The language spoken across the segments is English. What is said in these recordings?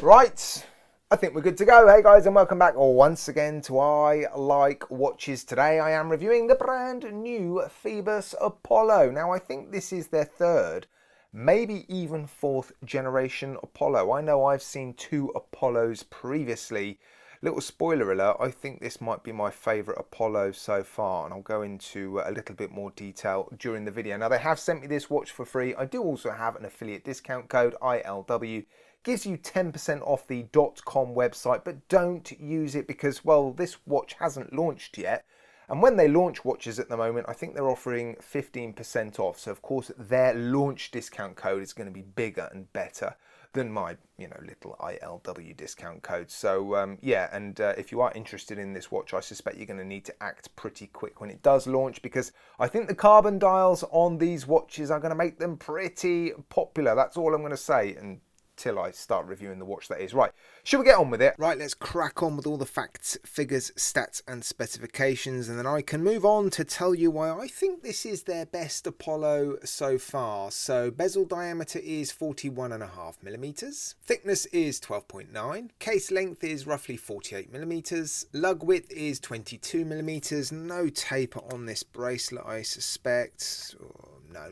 Right, I think we're good to go. Hey guys, and welcome back once again to I Like Watches. Today I am reviewing the brand new Phoibos Apollo. Now I think this is their third, maybe even fourth generation Apollo. I know I've seen two Apollos previously. Little spoiler alert, I think this might be my favourite Apollo so far, and I'll go into a little bit more detail during the video. Now they have sent me this watch for free. I do also have an affiliate discount code, ILW. Gives you 10% off the .com website, but don't use it because, well, this watch hasn't launched yet. And when they launch watches at the moment, I think they're offering 15% off. So, of course, their launch discount code is going to be bigger and better than my, little ILW discount code. So, yeah, and if you are interested in this watch, I suspect you're going to need to act pretty quick when it does launch, because I think the carbon dials on these watches are going to make them pretty popular. That's all I'm going to say. And till I start reviewing the watch, that is. Right, should we get on with it? Right, let's crack on with all the facts, figures, stats and specifications, and then I can move on to tell you why I think this is their best Apollo so far. So bezel diameter is 41.5mm, thickness is 12.9, case length is roughly 48mm, lug width is 22mm, no taper on this bracelet I suspect.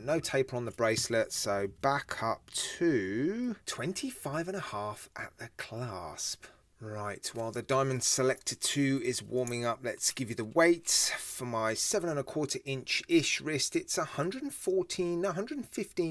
No taper on the bracelet, so back up to 25.5 at the clasp. Right, while the Diamond Selector 2 is warming up, let's give you the weight. For my 7¼ inch-ish wrist, it's 115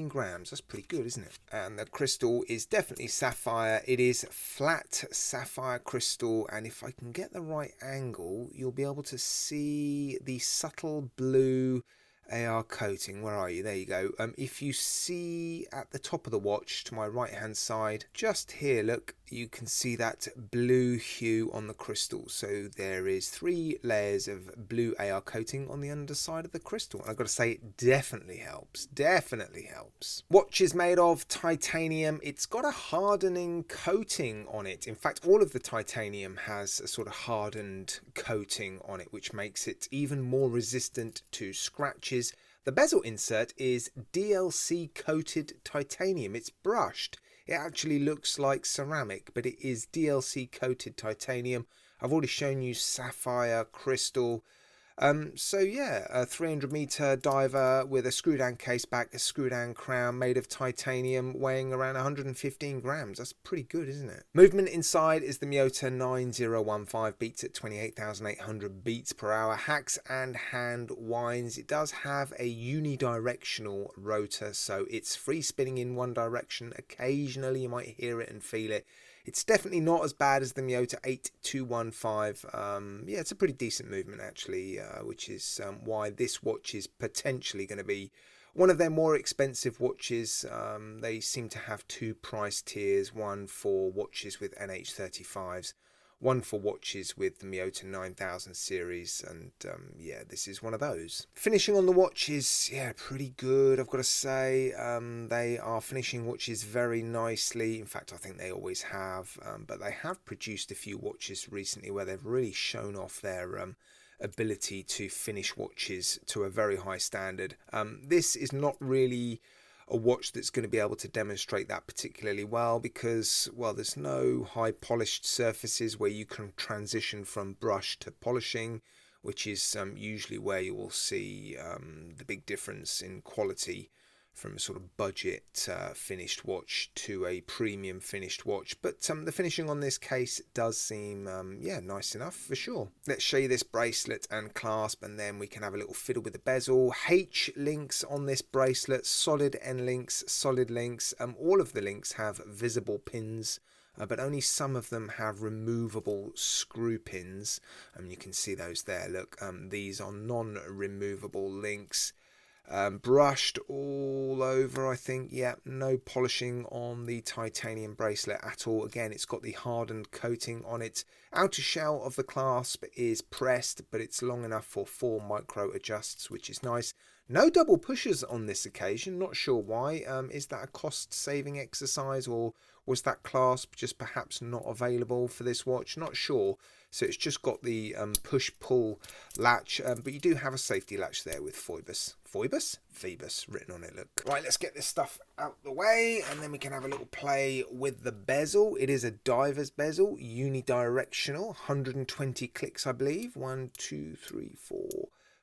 grams. That's pretty good, isn't it? And the crystal is definitely sapphire. It is flat sapphire crystal, and if I can get the right angle, you'll be able to see the subtle blue AR coating. Where are you? There you go. If you see at the top of the watch to my right hand side, just here, look, you can see that blue hue on the crystal. So there is 3 layers of blue AR coating on the underside of the crystal. And I've got to say, it definitely helps. Definitely helps. Watch is made of titanium. It's got a hardening coating on it. In fact, all of the titanium has a sort of hardened coating on it, which makes it even more resistant to scratches. The bezel insert is DLC coated titanium. It's brushed. It actually looks like ceramic, but it is DLC coated titanium. I've already shown you sapphire crystal. So yeah, a 300-meter diver with a screw-down case back, a screw-down crown made of titanium, weighing around 115 grams. That's pretty good, isn't it? Movement inside is the Miyota 9015, beats at 28,800 beats per hour, hacks and hand winds. It does have a unidirectional rotor, so it's free spinning in one direction. Occasionally you might hear it and feel it. It's definitely not as bad as the Miyota 8215. Yeah, it's a pretty decent movement actually, which is why this watch is potentially going to be one of their more expensive watches. They seem to have 2 price tiers, one for watches with NH35s, one for watches with the Miyota 9000 series, and yeah, this is one of those. Finishing on the watch is, yeah, pretty good, I've got to say. They are finishing watches very nicely. In fact, I think they always have, but they have produced a few watches recently where they've really shown off their ability to finish watches to a very high standard. This is not really a watch that's going to be able to demonstrate that particularly well because, well, there's no high polished surfaces where you can transition from brush to polishing, which is usually where you will see the big difference in quality from a sort of budget finished watch to a premium finished watch. But the finishing on this case does seem, yeah, nice enough for sure. Let's show you this bracelet and clasp, and then we can have a little fiddle with the bezel. H links on this bracelet, solid N links, solid links. All of the links have visible pins, but only some of them have removable screw pins. You can see those there. Look, these are non-removable links. Brushed all over, I think. Yeah, no polishing on the titanium bracelet at all. Again, it's got the hardened coating on it. Outer shell of the clasp is pressed, but it's long enough for 4 micro adjusts, which is nice. No double pushers on this occasion, not sure why. Is that a cost saving exercise, or Was that clasp just perhaps not available for this watch? Not sure. So it's just got the push-pull latch, but you do have a safety latch there with Phoibos written on it, look. Right, let's get this stuff out the way, and then we can have a little play with the bezel. It is a diver's bezel, unidirectional, 120 clicks, I believe. 1, 2, 3, 4,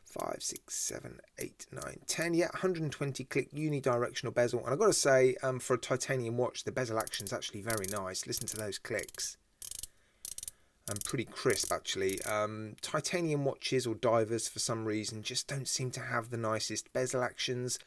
5, 6, 7, 8, 9, 10. Yeah, 120 click unidirectional bezel. And I've got to say, for a titanium watch, the bezel action is actually very nice. Listen to those clicks. Pretty crisp, actually. Titanium watches or divers, for some reason, just don't seem to have the nicest bezel actions.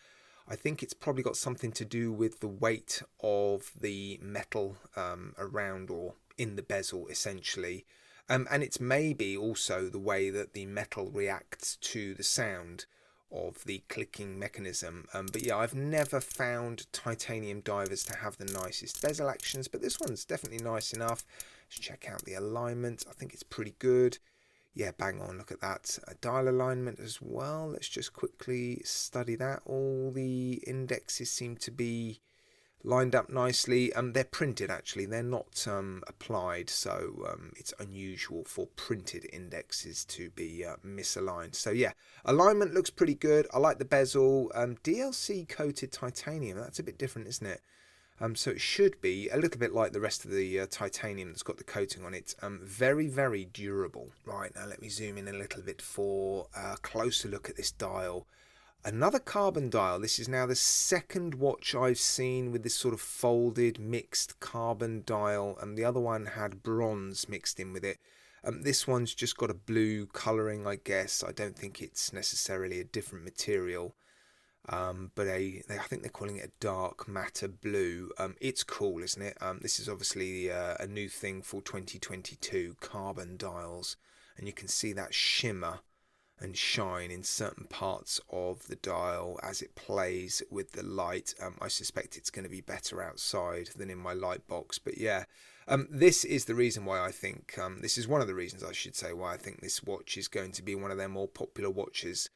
I think it's probably got something to do with the weight of the metal around or in the bezel, essentially. And it's maybe also the way that the metal reacts to the sound of the clicking mechanism. But yeah, I've never found titanium divers to have the nicest bezel actions, but this one's definitely nice enough. Let's check out the alignment. I think it's pretty good. Yeah, bang on, look at that. A dial alignment as well. Let's just quickly study that. All the indexes seem to be lined up nicely. They're printed, actually. They're not applied, so it's unusual for printed indexes to be misaligned. So yeah, alignment looks pretty good. I like the bezel. DLC coated titanium. That's a bit different, isn't it? So it should be a little bit like the rest of the titanium that's got the coating on it. Very, very durable. Right, now let me zoom in a little bit for a closer look at this dial. Another carbon dial. This is now the second watch I've seen with this sort of folded, mixed carbon dial. And the other one had bronze mixed in with it. This one's just got a blue colouring, I guess. I don't think it's necessarily a different material. But I think they're calling it a dark matter blue. It's cool, isn't it? This is obviously a new thing for 2022, carbon dials, and you can see that shimmer and shine in certain parts of the dial as it plays with the light. I suspect it's going to be better outside than in my light box, but yeah, this is the reason why I think this is one of the reasons, I should say, why I think this watch is going to be one of their more popular watches.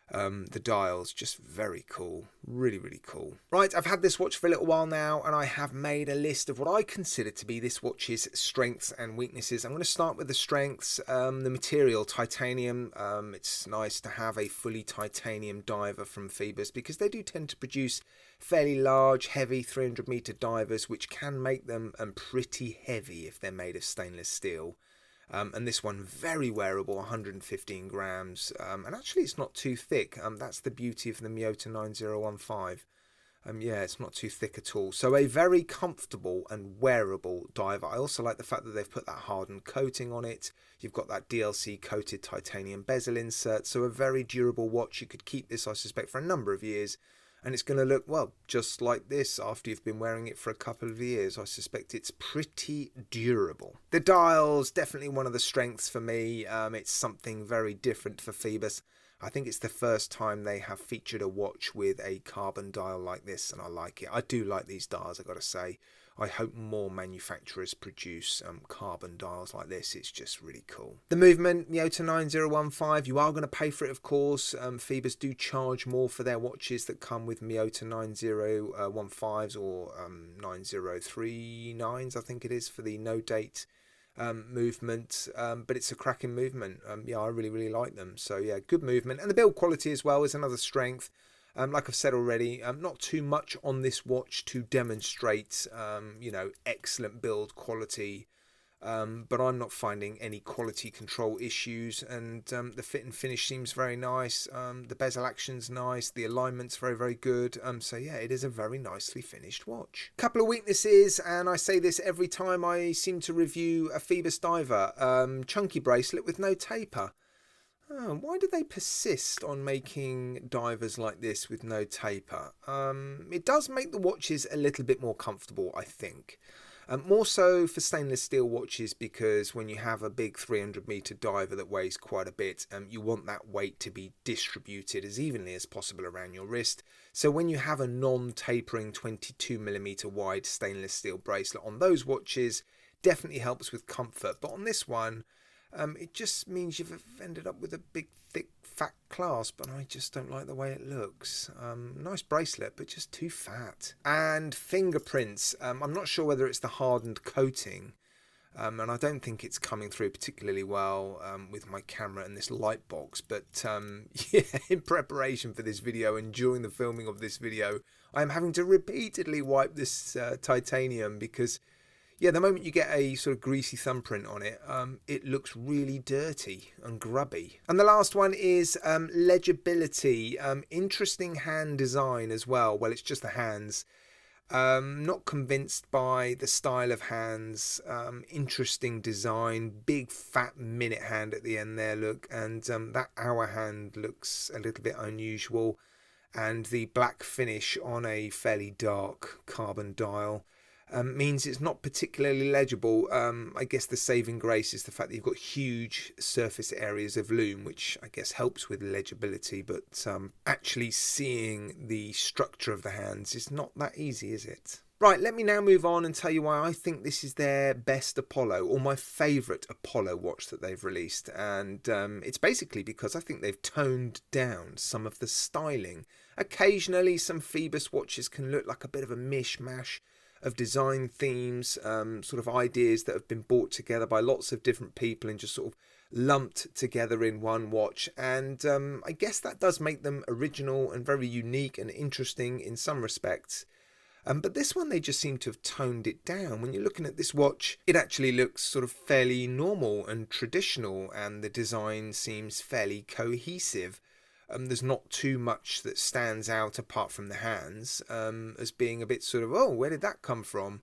The dial's just very cool, really, really cool. Right, I've had this watch for a little while now, and I have made a list of what I consider to be this watch's strengths and weaknesses. I'm going to start with the strengths. The material, titanium. It's nice to have a fully titanium diver from Phoibos, because they do tend to produce fairly large, heavy 300-meter divers, which can make them pretty heavy if they're made of stainless steel. And this one very wearable, 115 grams, and actually it's not too thick. That's the beauty of the Miyota 9015. Yeah, it's not too thick at all. So a very comfortable and wearable diver. I also like the fact that they've put that hardened coating on it. You've got that DLC coated titanium bezel insert, so a very durable watch. You could keep this, I suspect, for a number of years. And it's going to look, well, just like this after you've been wearing it for a couple of years. I suspect it's pretty durable. The dial's definitely one of the strengths for me. It's something very different for Phoibos. I think it's the first time they have featured a watch with a carbon dial like this, and I like it. I do like these dials, I've got to say. I hope more manufacturers produce carbon dials like this. It's just really cool. The movement, Miyota 9015, you are going to pay for it, of course. Phoibos do charge more for their watches that come with Miyota 9015s or 9039s, I think it is, for the no date movement, but it's a cracking movement. Yeah, I really, really like them. So yeah, good movement. And the build quality as well is another strength. Like I've said already, not too much on this watch to demonstrate, you know, excellent build quality. But I'm not finding any quality control issues, and the fit and finish seems very nice. The bezel action's nice, the alignment's very, very good. So yeah, it is a very nicely finished watch. Couple of weaknesses, and I say this every time I seem to review a Phoibos diver. Chunky bracelet with no taper. Oh, why do they persist on making divers like this with no taper? It does make the watches a little bit more comfortable, I think. More so for stainless steel watches, because when you have a big 300-meter diver that weighs quite a bit, you want that weight to be distributed as evenly as possible around your wrist. So when you have a non-tapering 22mm wide stainless steel bracelet on those watches, definitely helps with comfort. But on this one, it just means you've ended up with a big, thick fat clasp, and I just don't like the way it looks. Nice bracelet, but just too fat. And fingerprints. I'm not sure whether it's the hardened coating, and I don't think it's coming through particularly well with my camera and this light box. But yeah, in preparation for this video and during the filming of this video, I am having to repeatedly wipe this titanium because, yeah, the moment you get a sort of greasy thumbprint on it, it looks really dirty and grubby. And the last one is legibility. Interesting hand design as well. Well, it's just the hands. Not convinced by the style of hands. Interesting design. Big fat minute hand at the end there, look. And that hour hand looks a little bit unusual. And the black finish on a fairly dark carbon dial means it's not particularly legible. I guess the saving grace is the fact that you've got huge surface areas of loom, which I guess helps with legibility, but actually seeing the structure of the hands is not that easy, is it? Right, let me now move on and tell you why I think this is their best Apollo, or my favourite Apollo watch that they've released. And it's basically because I think they've toned down some of the styling. Occasionally some Phoibos watches can look like a bit of a mishmash of design themes, sort of ideas that have been brought together by lots of different people and just sort of lumped together in one watch. And I guess that does make them original and very unique and interesting in some respects. But this one, they just seem to have toned it down. When you're looking at this watch, it actually looks sort of fairly normal and traditional, and the design seems fairly cohesive. There's not too much that stands out apart from the hands as being a bit sort of, oh, where did that come from?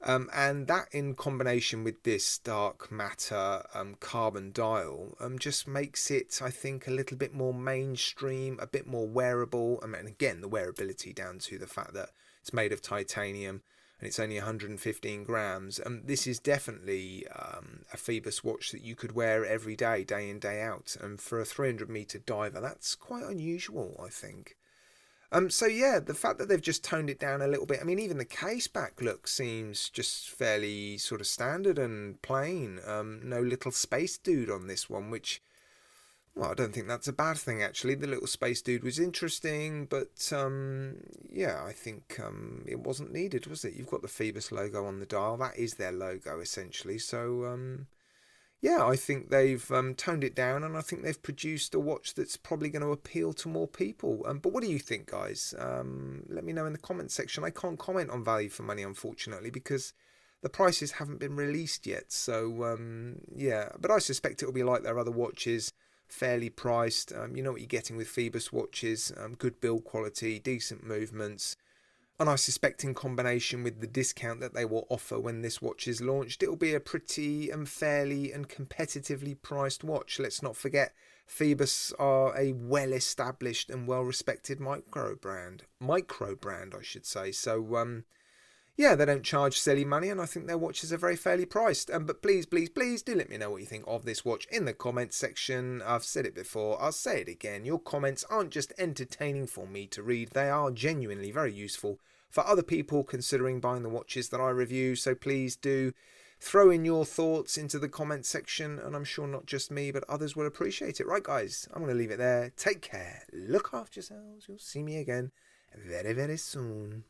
And that in combination with this dark matter carbon dial just makes it, I think, a little bit more mainstream, a bit more wearable. I mean, again, the wearability down to the fact that it's made of titanium and it's only 115 grams. This is definitely a Phoibos watch that you could wear every day, day in, day out. And for a 300-meter diver, that's quite unusual, I think. So yeah, the fact that they've just toned it down a little bit. I mean, even the case back look seems just fairly sort of standard and plain. No little space dude on this one, which, well, I don't think that's a bad thing, actually. The little space dude was interesting, but yeah, I think it wasn't needed, was it? You've got the Phoibos logo on the dial. That is their logo, essentially. So yeah, I think they've toned it down, and I think they've produced a watch that's probably going to appeal to more people. But what do you think, guys? Let me know in the comments section. I can't comment on value for money, unfortunately, because the prices haven't been released yet. So yeah, but I suspect it will be like their other watches, fairly priced. You know what you're getting with Phoibos watches, good build quality, decent movements. And I suspect in combination with the discount that they will offer when this watch is launched, it will be a pretty and fairly and competitively priced watch. Let's not forget, Phoibos are a well-established and well-respected micro brand, I should say. So yeah, they don't charge silly money, and I think their watches are very fairly priced. But please, please, please do let me know what you think of this watch in the comments section. I've said it before, I'll say it again. Your comments aren't just entertaining for me to read, they are genuinely very useful for other people considering buying the watches that I review. So please do throw in your thoughts into the comments section, and I'm sure not just me, but others will appreciate it. Right, guys, I'm going to leave it there. Take care, look after yourselves. You'll see me again very, very soon.